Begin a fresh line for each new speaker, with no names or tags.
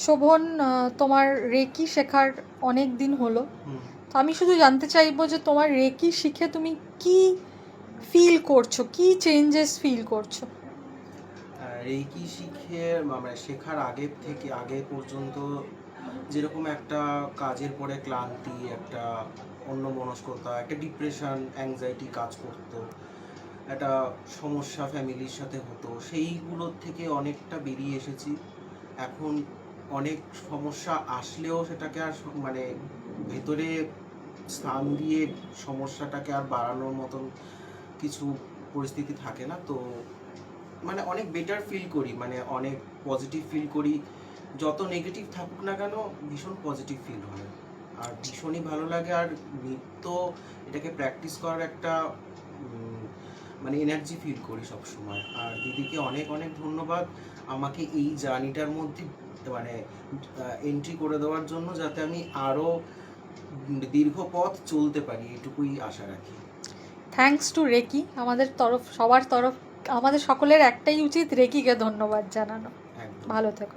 শোভন, তোমার রেকি শেখার অনেক দিন হলো, তো আমি শুধু জানতে চাইবো যে তোমার রেকি শিখে তুমি কি ফিল করছো, কি চেঞ্জেস ফিল করছো?
রেকি শিখে মানে শেখার আগে পর্যন্ত যেরকম একটা কাজের পরে ক্লান্তি, একটা অন্যমনস্কতা, একটা ডিপ্রেশন, অ্যাংজাইটি কাজ করতো, একটা সমস্যা ফ্যামিলির সাথে হতো, সেইগুলোর থেকে অনেকটা বেরিয়ে এসেছি। এখন অনেক সমস্যা আসলেও সেটাকে আর মানে ভেতরে স্থান দিয়ে সমস্যাটাকে আর বাড়ানোর মতন কিছু পরিস্থিতি থাকে না। তো মানে অনেক বেটার ফিল করি, মানে অনেক পজিটিভ ফিল করি। যত নেগেটিভ থাকুক না কেন, ভীষণ পজিটিভ ফিল হয় আর ভীষণই ভালো লাগে। আর নৃত্য, এটাকে প্র্যাকটিস করার একটা মানে এনার্জি ফিল করি সব সময়। আর দিদিকে অনেক অনেক ধন্যবাদ আমাকে এই জার্নিটার মধ্যে মানে এন্ট্রি করে দেওয়ার জন্য, যাতে আমি আরও দীর্ঘ পথ চলতে পারি, এটুকুই আশা রাখি।
থ্যাঙ্কস টু রেকি। সবার তরফ আমাদের সকলের একটাই উচিত রেকিকে ধন্যবাদ জানানো।
একদম।
ভালো থেকো।